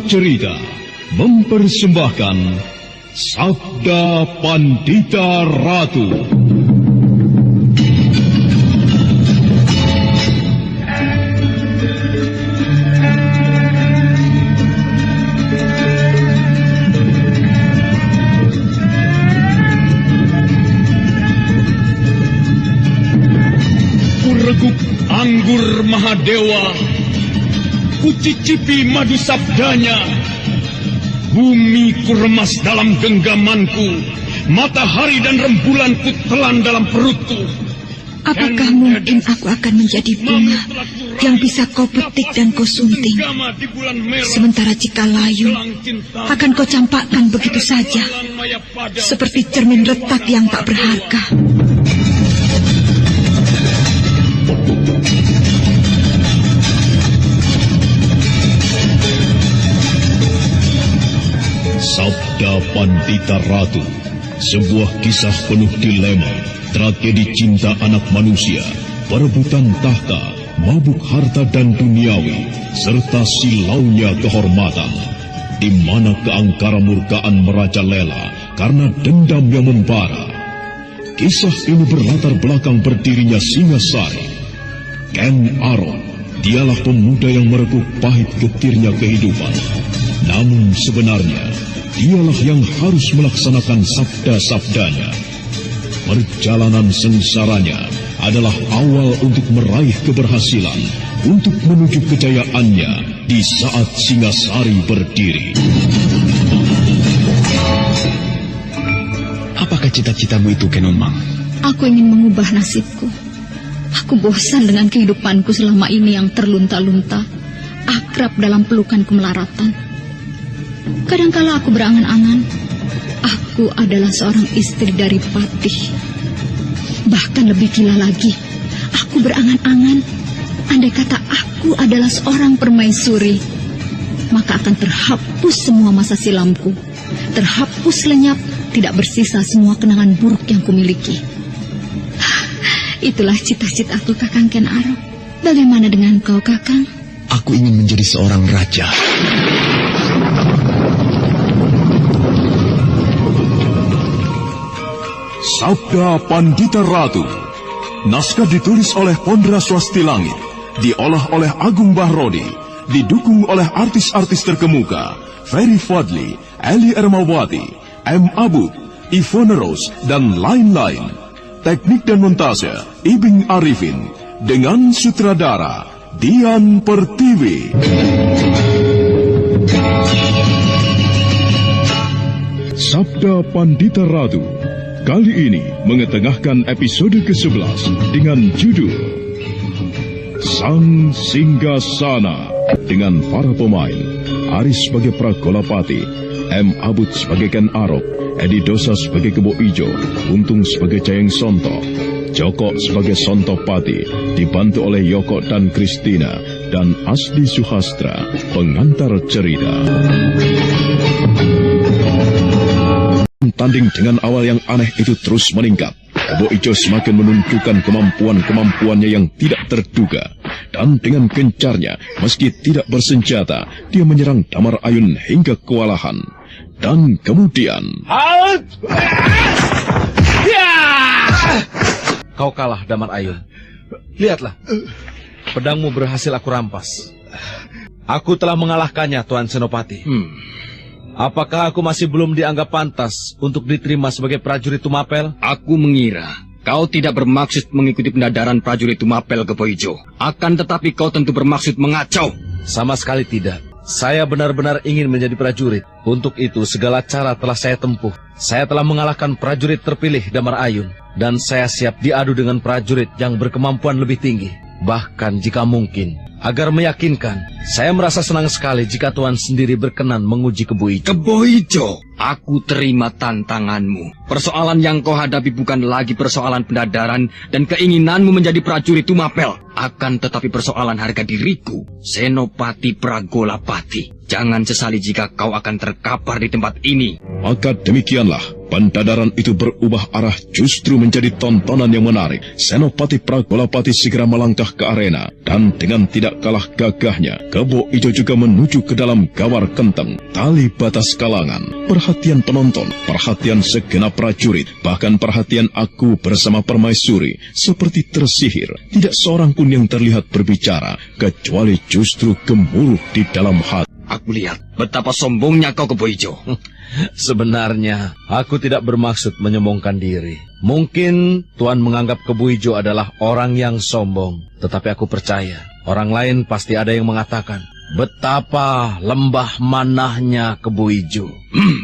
Cerita mempersembahkan Sabda Pandita Ratu. Kureguk anggur Mahadewa, kucicipi madu sabdanya. Bumi kuremas dalam genggamanku, matahari dan rembulan kutelan dalam perutku. Apakah mungkin aku akan menjadi bunga yang bisa kau petik dan kau sunting? Sementara jika layu, akan kau campakkan begitu saja, seperti cermin retak yang tak berharga. Sabda Pandita Ratu, sebuah kisah penuh dilema, tragedi cinta anak manusia, perebutan tahta, mabuk harta dan duniawi, serta silaunya kehormatan, di mana keangkara murkaan merajalela karena dendam yang membara. Kisah ini berlatar belakang berdirinya Singasari. Ken Arok, dialah pemuda yang merekuk pahit getirnya kehidupan. Namun sebenarnya, dialah yang harus melaksanakan sabda-sabdanya. Perjalanan sengsaranya adalah awal untuk meraih keberhasilan, untuk menuju kejayaannya di saat Singasari berdiri. Apakah cita-citamu itu, Kenomang? Aku ingin mengubah nasibku. Aku bosan dengan kehidupanku selama ini yang terlunta-lunta, akrab dalam pelukan kemelaratan. Kadangkala aku berangan-angan, aku adalah seorang istri dari Patih. Bahkan lebih gila lagi, aku berangan-angan, andai kata aku adalah seorang permaisuri, maka akan terhapus semua masa silamku, terhapus lenyap, tidak bersisa semua kenangan buruk yang kumiliki. Itulah cita-citaku, Kakang Ken Arok. Bagaimana dengan kau, Kakang? Aku ingin menjadi seorang raja. Sabda Pandita Ratu. Naskah ditulis oleh Pondra Swasti Langit, diolah oleh Agung Bahrodi, didukung oleh artis-artis terkemuka Ferry Fadli, Eli Ermawati, M. Abud, Ivone Rose, dan lain-lain. Teknik dan montase Ibing Arifin, dengan sutradara Dian Pertiwi. Sabda Pandita Ratu kali ini mengetengahkan episode ke-11 dengan judul Sang Singgasana, dengan para pemain Aris sebagai Pragolapati, M. Abud sebagai Ken Arok, Edi Dosa sebagai Kebo Ijo, Untung sebagai Jayeng Sonto, Joko sebagai Sontopati, dibantu oleh Yoko dan Kristina, dan Asdi Suhastra, pengantar cerita. Tanding dengan awal yang aneh itu terus meningkat. Kebo Ijo semakin menunjukkan kemampuan-kemampuannya yang tidak terduga. Dan dengan gencarnya, meski tidak bersenjata, dia menyerang Damar Ayun hingga kewalahan. Dan kemudian... Halt! Kau kalah, Damar Ayun. Lihatlah, pedangmu berhasil aku rampas. Aku telah mengalahkannya, Tuan Senopati. Apakah aku masih belum dianggap pantas untuk diterima sebagai prajurit Tumapel? Aku mengira kau tidak bermaksud mengikuti pendadaran prajurit Tumapel ke Poijo. Akan tetapi kau tentu bermaksud mengacau. Sama sekali tidak. Saya benar-benar ingin menjadi prajurit. Untuk itu segala cara telah saya tempuh. Saya telah mengalahkan prajurit terpilih Damar Ayun. Dan saya siap diadu dengan prajurit yang berkemampuan lebih tinggi. Bahkan jika mungkin, agar meyakinkan, saya merasa senang sekali jika Tuan sendiri berkenan menguji Kebo Ijo. Kebo Ijo? Aku terima tantanganmu. Persoalan yang kau hadapi bukan lagi persoalan pendadaran dan keinginanmu menjadi prajurit Tumapel. Akan tetapi persoalan harga diriku, Senopati Pragolapati. Jangan sesali jika kau akan terkapar di tempat ini. Maka demikianlah, pendadaran itu berubah arah justru menjadi tontonan yang menarik. Senopati Pragolapati segera melangkah ke arena, dan dengan tidak kalah gagahnya, Kebo Ijo juga menuju ke dalam gawar kenteng, tali batas kalangan. Perhatian penonton, perhatian segenap prajurit, bahkan perhatian aku bersama permaisuri, seperti tersihir. Tidak seorang pun yang terlihat berbicara, kecuali justru gemuruh di dalam hati. Aku lihat betapa sombongnya kau, Kebo Ijo. Sebenarnya, aku tidak bermaksud menyombongkan diri. Mungkin Tuan menganggap Kebo Ijo adalah orang yang sombong. Tetapi aku percaya, orang lain pasti ada yang mengatakan, betapa lembah manahnya Kebo Ijo.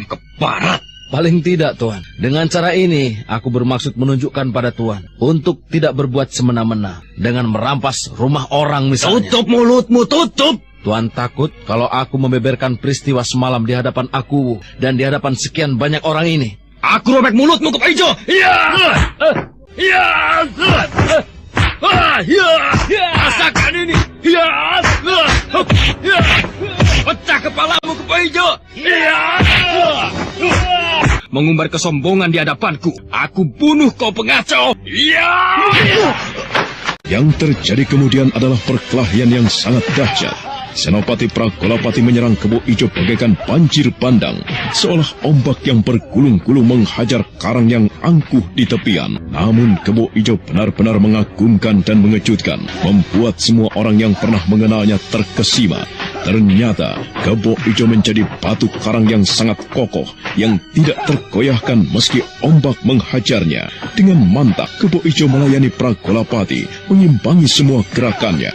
Keparat. Paling tidak, Tuan. Dengan cara ini, aku bermaksud menunjukkan pada Tuan untuk tidak berbuat semena-mena dengan merampas rumah orang misalnya. Tutup mulutmu, tutup! Tuan takut kalau aku membeberkan peristiwa semalam di hadapan aku dan di hadapan sekian banyak orang ini. Aku robek mulutmu, Kebo Ijo! Rasakan ini! Pecah kepalamu, Kebo Ijo! Mengumbar kesombongan di hadapanku. Aku bunuh kau pengacau! Yang terjadi kemudian adalah perkelahian yang sangat dahsyat. Senopati Pragolapati menyerang Kebo Ijo bagaikan banjir bandang, seolah ombak yang bergulung-gulung menghajar karang yang angkuh di tepian. Namun Kebo Ijo benar-benar mengagumkan dan mengejutkan, membuat semua orang yang pernah mengenalnya terkesima. Ternyata Kebo Ijo menjadi batu karang yang sangat kokoh, yang tidak tergoyahkan meski ombak menghajarnya. Dengan mantap Kebo Ijo melayani Pragolapati, mengimbangi semua gerakannya.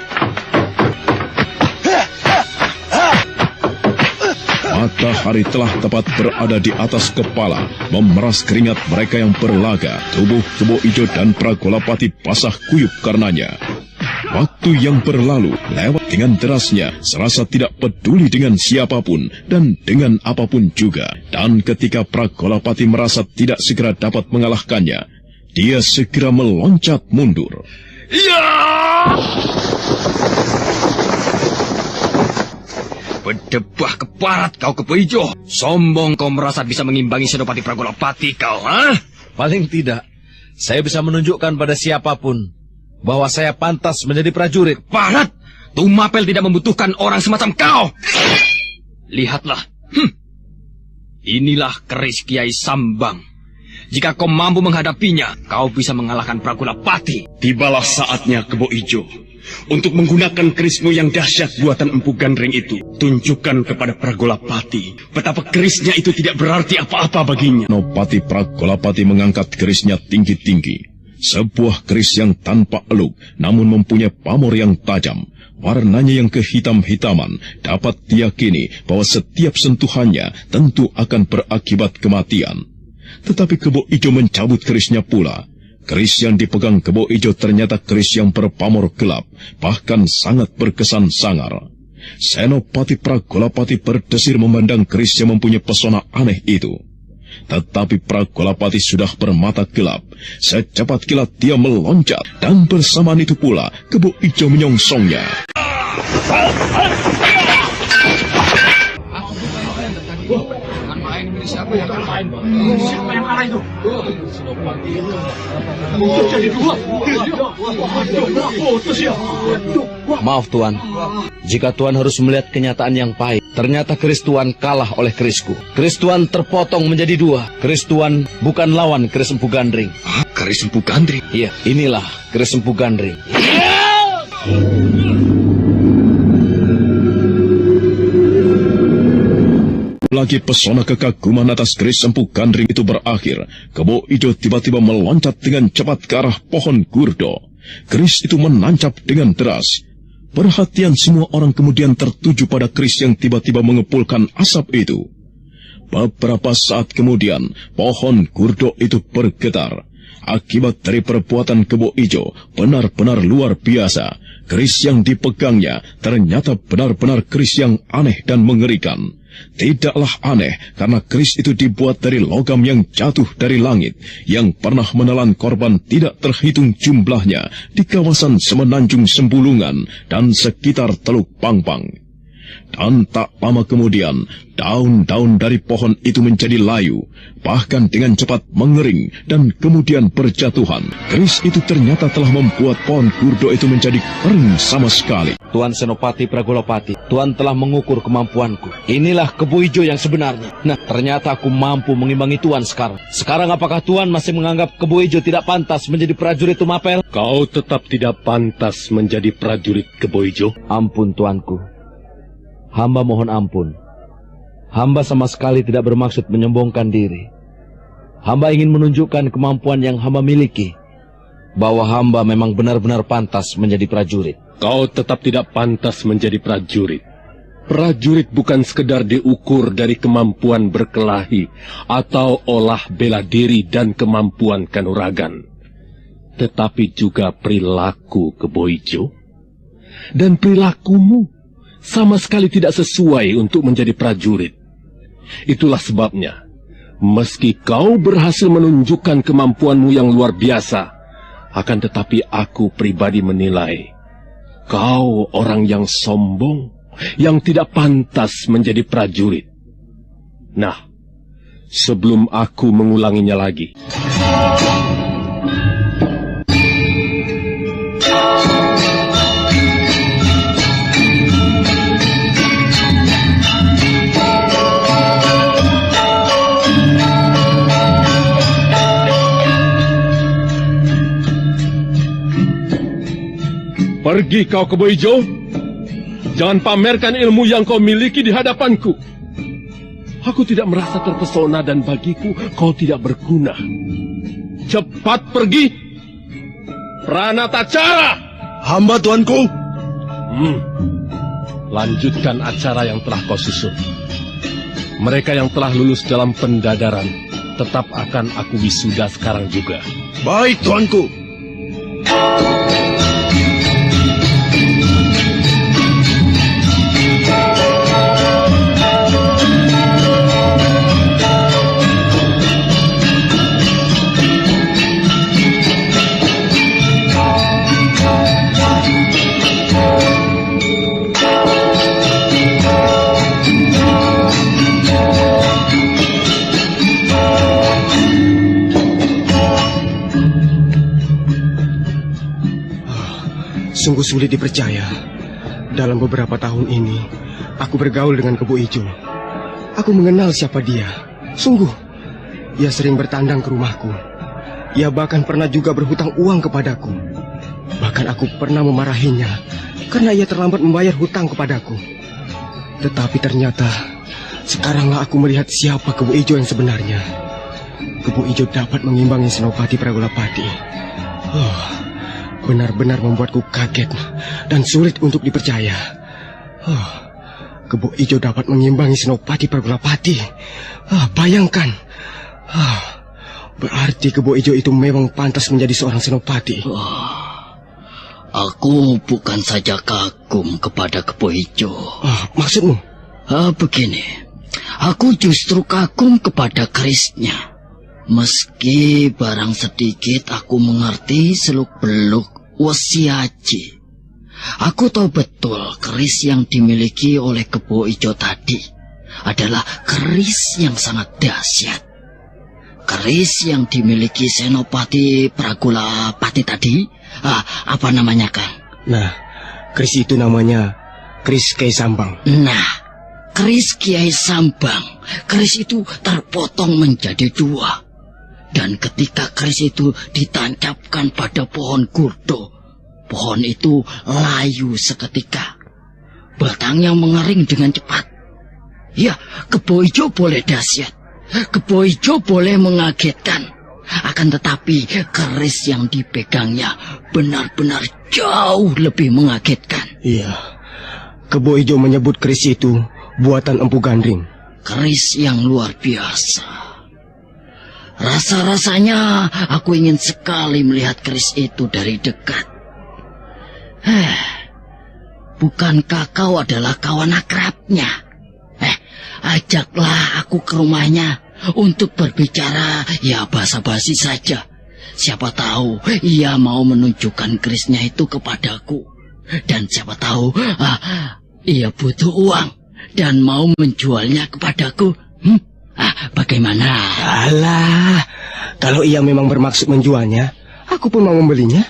Matahari telah tepat berada di atas kepala, memeras keringat mereka yang berlaga. Tubuh Kebo Ijo dan Pragolapati basah kuyup karenanya. Waktu yang berlalu lewat dengan derasnya, serasa tidak peduli dengan siapapun dan dengan apapun juga. Dan ketika Pragolapati merasa tidak segera dapat mengalahkannya, dia segera meloncat mundur. Berdebah keparat kau, Kebo Ijo. Sombong kau merasa bisa mengimbangi Senopati Pragolapati kau, ha? Paling tidak, saya bisa menunjukkan pada siapapun bahwa saya pantas menjadi prajurit. Keparat! Tumapel tidak membutuhkan orang semacam kau. Lihatlah. Inilah keris Kiai Sambang. Jika kau mampu menghadapinya, kau bisa mengalahkan Pragolapati. Tibalah saatnya, Kebo Ijo, untuk menggunakan kerismu yang dahsyat buatan Empu Gandring itu. Tunjukkan kepada Pragolapati betapa kerisnya itu tidak berarti apa-apa baginya. Senopati Pragolapati mengangkat kerisnya tinggi-tinggi. Sebuah keris yang tanpa eluk, namun mempunyai pamor yang tajam. Warnanya yang kehitam-hitaman dapat diyakini bahwa setiap sentuhannya tentu akan berakibat kematian. Tetapi Kebo Ijo mencabut kerisnya pula. Keris yang dipegang Kebo Ijo ternyata keris yang berpamor gelap, bahkan sangat berkesan sangar. Senopati Pragolapati berdesir memandang keris yang mempunyai pesona aneh itu. Tetapi Pragolapati sudah bermata gelap. Secepat kilat dia meloncat, dan bersamaan itu pula Kebo Ijo menyongsongnya. Siapa yang main? Siapa yang marah itu? Maaf Tuan, jika Tuan harus melihat kenyataan yang pahit. Ternyata keris Tuan kalah oleh kerisku. Keris Tuan terpotong menjadi dua. Keris Tuan bukan lawan keris Empu Gandring. Keris Empu Gandring? Iya, inilah keris Empu Gandring. Lagi pesona kekaguman atas keris Empu Gandring itu berakhir, Kebo Ijo tiba-tiba meloncat dengan cepat ke arah pohon gurdo. Keris itu menancap dengan deras. Perhatian semua orang kemudian tertuju pada keris yang tiba-tiba mengepulkan asap itu. Beberapa saat kemudian, pohon gurdo itu bergetar. Akibat dari perbuatan Kebo Ijo benar-benar luar biasa. Keris yang dipegangnya ternyata benar-benar keris yang aneh dan mengerikan. Tidaklah aneh karena keris itu dibuat dari logam yang jatuh dari langit, yang pernah menelan korban tidak terhitung jumlahnya di kawasan Semenanjung Sembulungan dan sekitar Teluk Pangpang. Dan tak lama kemudian, daun-daun dari pohon itu menjadi layu, bahkan dengan cepat mengering dan kemudian berjatuhan. Keris itu ternyata telah membuat pohon kurdo itu menjadi kering sama sekali. Tuan Senopati Pragolapati, Tuan telah mengukur kemampuanku. Inilah Kebo Ijo yang sebenarnya. Nah, ternyata aku mampu mengimbangi Tuan sekarang. Sekarang apakah Tuan masih menganggap Kebo Ijo tidak pantas menjadi prajurit Tumapel? Kau tetap tidak pantas menjadi prajurit Kebo Ijo. Ampun Tuanku. Hamba mohon ampun. Hamba sama sekali tidak bermaksud menyombongkan diri. Hamba ingin menunjukkan kemampuan yang hamba miliki, bahwa hamba memang benar-benar pantas menjadi prajurit. Kau tetap tidak pantas menjadi prajurit. Prajurit bukan sekedar diukur dari kemampuan berkelahi atau olah bela diri dan kemampuan kanuragan, tetapi juga perilaku Kebo Ijo. Dan perilakumu sama sekali tidak sesuai untuk menjadi prajurit. Itulah sebabnya, meski kau berhasil menunjukkan kemampuanmu yang luar biasa, akan tetapi aku pribadi menilai kau orang yang sombong, yang tidak pantas menjadi prajurit. Nah, sebelum aku mengulanginya lagi, pergi kau Kebo Ijo. Jangan pamerkan ilmu yang kau miliki di hadapanku. Aku tidak merasa terpesona dan bagiku kau tidak berguna. Cepat pergi. Pranatacara. Hamba tuanku. Lanjutkan acara yang telah kau susun. Mereka yang telah lulus dalam pendadaran tetap akan aku wisuda sekarang juga. Baik tuanku. Sungguh sulit dipercaya. Dalam beberapa tahun ini, aku bergaul dengan Kebo Ijo. Aku mengenal siapa dia. Sungguh, ia sering bertandang ke rumahku. Ia bahkan pernah juga berhutang uang kepadaku. Bahkan aku pernah memarahinya karena ia terlambat membayar hutang kepadaku. Tetapi ternyata, sekaranglah aku melihat siapa Kebo Ijo yang sebenarnya. Kebo Ijo dapat mengimbangi Senopati Pragolapati. Benar-benar membuatku kaget dan sulit untuk dipercaya. Kebo Ijo dapat mengimbangi Senopati Pragolapati. Bayangkan. Berarti Kebo Ijo itu memang pantas menjadi seorang senopati. Aku bukan saja kagum kepada Kebo Ijo. Maksudmu? Begini, aku justru kagum kepada kerisnya. Meski barang sedikit aku mengerti seluk-beluk wasiaji. Aku tahu betul keris yang dimiliki oleh Kebo Ijo tadi adalah keris yang sangat dahsyat. Keris yang dimiliki Senopati Pragolapati tadi, apa namanya, Kang? Nah, keris itu namanya keris Kiai Sambang. Nah, keris Kiai Sambang. Keris itu terpotong menjadi dua. Dan ketika keris itu ditancapkan pada pohon kurdo, pohon itu layu seketika. Batangnya mengering dengan cepat. Ya, Kebo Ijo boleh dahsyat. Kebo Ijo boleh mengagetkan. Akan tetapi keris yang dipegangnya benar-benar jauh lebih mengagetkan. Iya, Kebo Ijo menyebut keris itu buatan Empu Gandring. Keris yang luar biasa. Rasa-rasanya aku ingin sekali melihat keris itu dari dekat. Bukankah kau adalah kawan akrabnya? ajaklah aku ke rumahnya untuk berbicara, ya basa-basi saja. Siapa tahu ia mau menunjukkan kerisnya itu kepadaku. Dan siapa tahu ia butuh uang dan mau menjualnya kepadaku. Bagaimana? Alah, kalau ia memang bermaksud menjualnya, aku pun mau membelinya.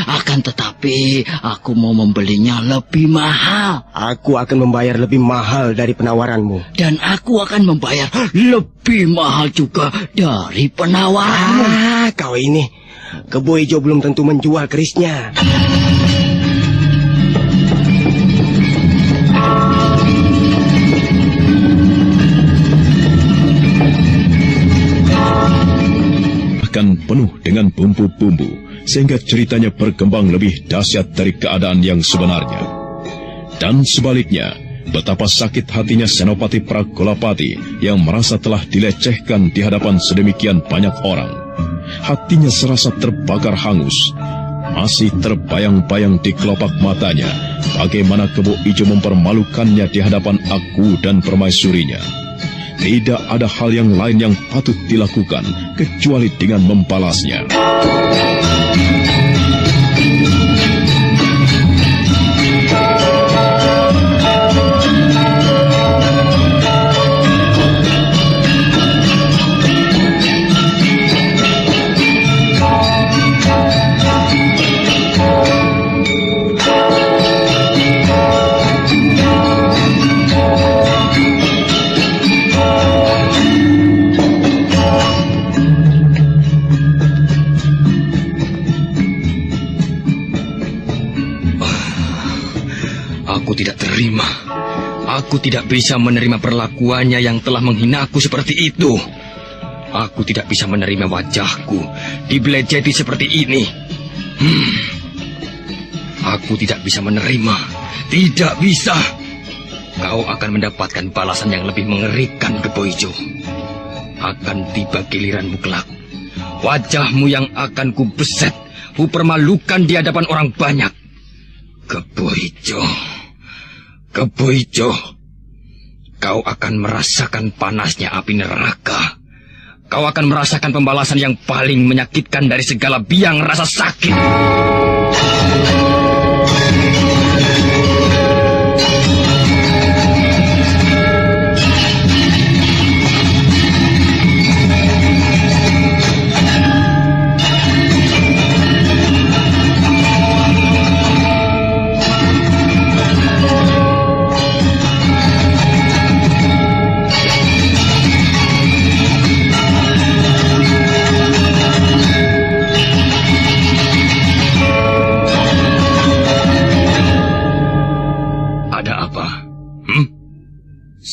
Akan tetapi aku mau membelinya lebih mahal. Aku akan membayar lebih mahal dari penawaranmu. Dan aku akan membayar lebih mahal juga dari penawaranmu. Kau ini, Kebo Ijo belum tentu menjual kerisnya. Penuh dengan bumbu-bumbu sehingga ceritanya berkembang lebih dahsyat dari keadaan yang sebenarnya. Dan sebaliknya, betapa sakit hatinya Senopati Pragolapati yang merasa telah dilecehkan di hadapan sedemikian banyak orang. Hatinya serasa terbakar hangus. Masih terbayang-bayang di kelopak matanya bagaimana Kebo Ijo mempermalukannya di hadapan aku dan permaisurinya. Tidak ada hal yang lain yang patut dilakukan kecuali dengan membalasnya. Aku tidak terima. Aku tidak bisa menerima perlakuannya yang telah menghinaku seperti itu. Aku tidak bisa menerima wajahku dibelejeti seperti ini. Aku tidak bisa menerima. Tidak bisa. Kau akan mendapatkan balasan yang lebih mengerikan, Kebo Ijo. Akan tiba giliranmu kelak. Wajahmu yang akan kubeset, kupermalukan di hadapan orang banyak. Kebo Ijo. Kebo Ijo, kau akan merasakan panasnya api neraka. Kau akan merasakan pembalasan yang paling menyakitkan dari segala biang rasa sakit.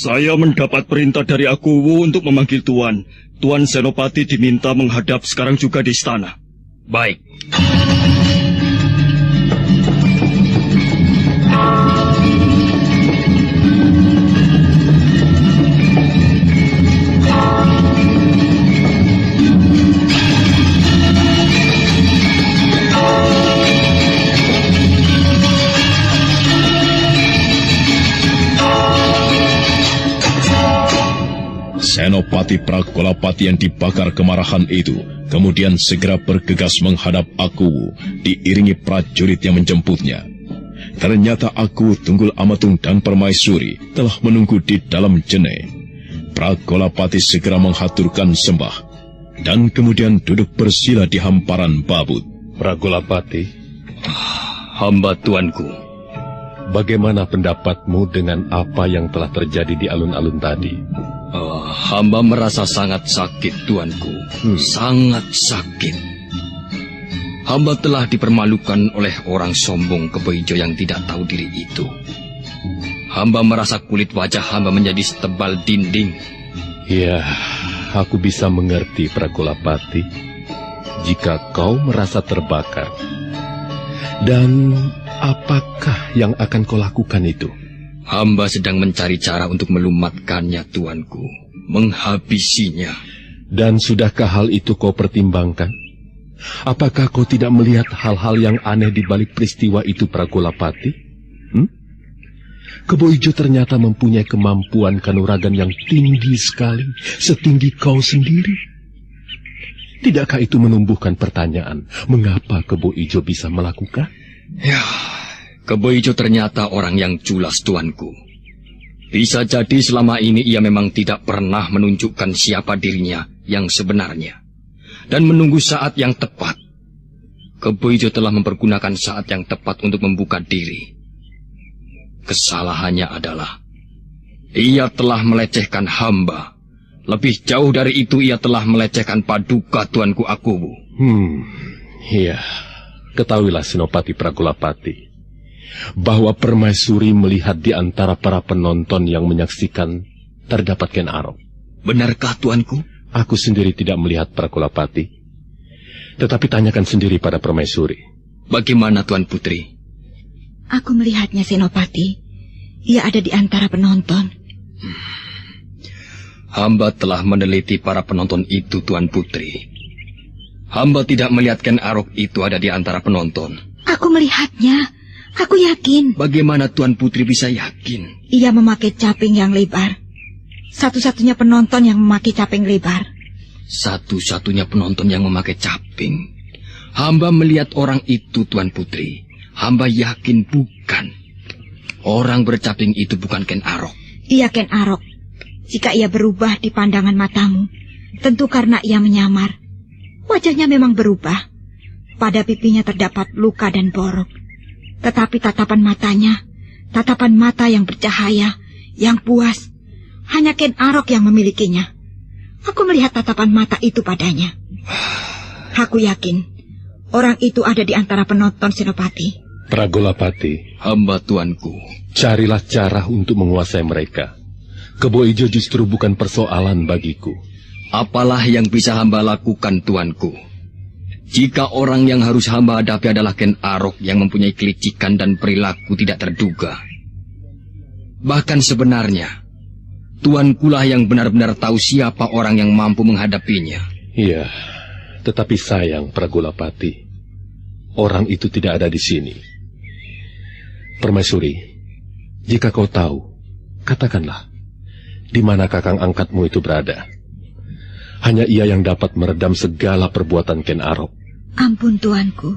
Saya mendapat perintah dari Akuwu untuk memanggil Tuan. Tuan Senopati diminta menghadap sekarang juga di istana. Baik. Senopati Pragolapati yang dibakar kemarahan itu kemudian segera bergegas menghadap Akuwu diiringi prajurit yang menjemputnya. Ternyata Akuwu, Tunggul Amatung dan Permaisuri telah menunggu di dalam jene. Pragolapati segera menghaturkan sembah dan kemudian duduk bersila di hamparan babut. Pragolapati, hamba tuanku. Bagaimana pendapatmu dengan apa yang telah terjadi di alun-alun tadi? Hamba merasa sangat sakit, tuanku. Sangat sakit. Hamba telah dipermalukan oleh orang sombong Kebo Ijo yang tidak tahu diri itu. Hamba merasa kulit wajah hamba menjadi setebal dinding. Ya, aku bisa mengerti, Pragolapati. Jika kau merasa terbakar. Dan apakah yang akan kau lakukan itu? Hamba sedang mencari cara untuk melumatkannya, tuanku. Menghabisinya. Dan sudahkah hal itu kau pertimbangkan? Apakah kau tidak melihat hal-hal yang aneh di balik peristiwa itu, Pragolapati? Kebo Ijo ternyata mempunyai kemampuan kanuragan yang tinggi sekali, setinggi kau sendiri. Tidakkah itu menumbuhkan pertanyaan, mengapa Kebo Ijo bisa melakukan? Ya, Kebo Ijo ternyata orang yang culas, tuanku. Bisa jadi selama ini ia memang tidak pernah menunjukkan siapa dirinya yang sebenarnya. Dan menunggu saat yang tepat. Kebo Ijo telah mempergunakan saat yang tepat untuk membuka diri. Kesalahannya adalah ia telah melecehkan hamba. Lebih jauh dari itu ia telah melecehkan Paduka Tuanku Akuwu. Iya. Ketahuilah Senopati Pragolapati, bahwa Permaisuri melihat di antara para penonton yang menyaksikan terdapat Ken Arok. Benarkah Tuanku? Aku sendiri tidak melihat Pragolapati. Tetapi tanyakan sendiri pada Permaisuri. Bagaimana Tuan Putri? Aku melihatnya, Senopati. Ia ada di antara penonton. Hamba telah meneliti para penonton itu, Tuan Putri. Hamba tidak melihat Ken Arok itu ada di antara penonton. Aku melihatnya. Aku yakin. Bagaimana Tuan Putri bisa yakin? Ia memakai caping yang lebar. Satu-satunya penonton yang memakai caping lebar. Satu-satunya penonton yang memakai caping. Hamba melihat orang itu, Tuan Putri. Hamba yakin bukan. Orang bercaping itu bukan Ken Arok. Iya, Ken Arok. Jika ia berubah di pandangan matamu, tentu karena ia menyamar. Wajahnya memang berubah. Pada pipinya terdapat luka dan borok. Tetapi tatapan matanya, tatapan mata yang bercahaya, yang puas, hanya Ken Arok yang memilikinya. Aku melihat tatapan mata itu padanya. Aku yakin orang itu ada di antara penonton, Senopati. Pragolapati, hamba tuanku. Carilah cara untuk menguasai mereka. Kebo Ijo justru bukan persoalan bagiku. Apalah yang bisa hamba lakukan, tuanku? Jika orang yang harus hamba hadapi adalah Ken Arok yang mempunyai kelicikan dan perilaku tidak terduga. Bahkan sebenarnya, tuankulah yang benar-benar tahu siapa orang yang mampu menghadapinya. Iya, tetapi sayang Pragolapati, orang itu tidak ada di sini. Permaisuri, jika kau tahu, katakanlah, di mana kakang angkatmu itu berada. Hanya ia yang dapat meredam segala perbuatan Ken Arok. Ampun, tuanku.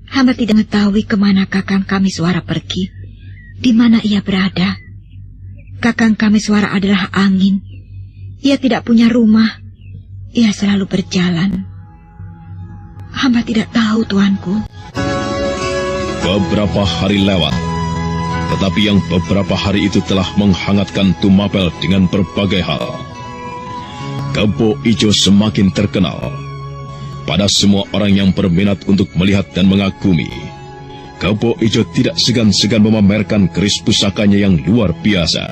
Hamba tidak mengetahui kemana kakang kami suara pergi. Di mana ia berada. Kakang kami suara adalah angin. Ia tidak punya rumah. Ia selalu berjalan. Hamba tidak tahu, tuanku. Beberapa hari lewat, tetapi yang beberapa hari itu telah menghangatkan Tumapel dengan berbagai hal. Kebo Ijo semakin terkenal pada semua orang yang berminat untuk melihat dan mengagumi. Kebo Ijo tidak segan-segan memamerkan keris pusakanya yang luar biasa.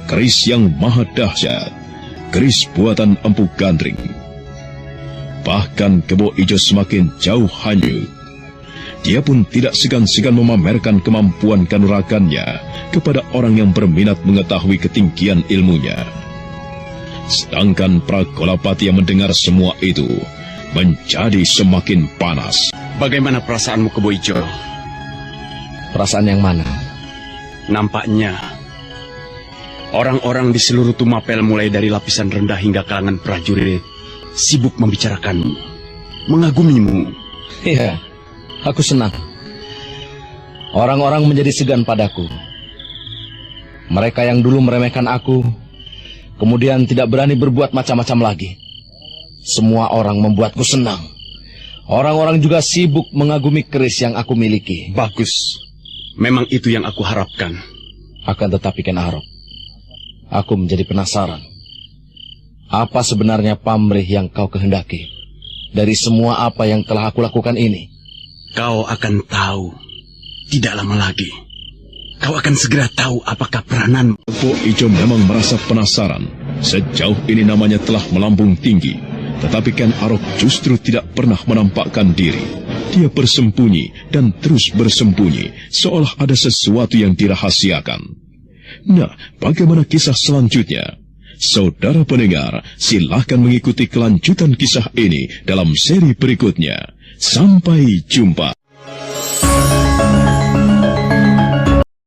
Keris yang maha dahsyat, keris buatan Empu Gandring. Bahkan Kebo Ijo semakin jauh hanyut. Dia pun tidak segan-segan memamerkan kemampuan kanuragannya kepada orang yang berminat mengetahui ketinggian ilmunya. Sedangkan Pragolapati yang mendengar semua itu menjadi semakin panas. Bagaimana perasaanmu, Kebo Ijo? Perasaan yang mana? Nampaknya orang-orang di seluruh Tumapel mulai dari lapisan rendah hingga kalangan prajurit sibuk membicarakanmu, mengagumimu. Iya, aku senang. Orang-orang menjadi segan padaku. Mereka yang dulu meremehkan aku, kemudian tidak berani berbuat macam-macam lagi. Semua orang membuatku senang. Orang-orang juga sibuk mengagumi keris yang aku miliki. Bagus. Memang itu yang aku harapkan. Akan tetapi Ken Arok, aku menjadi penasaran. Apa sebenarnya pamrih yang kau kehendaki dari semua apa yang telah aku lakukan ini? Kau akan tahu. Tidak lama lagi. Kau akan segera tahu apakah peranan. Kebo Ijo memang merasa penasaran. Sejauh ini namanya telah melambung tinggi. Tetapi Ken Arok justru tidak pernah menampakkan diri. Dia bersembunyi dan terus bersembunyi, seolah ada sesuatu yang dirahasiakan. Nah, bagaimana kisah selanjutnya? Saudara pendengar, silahkan mengikuti kelanjutan kisah ini dalam seri berikutnya. Sampai jumpa.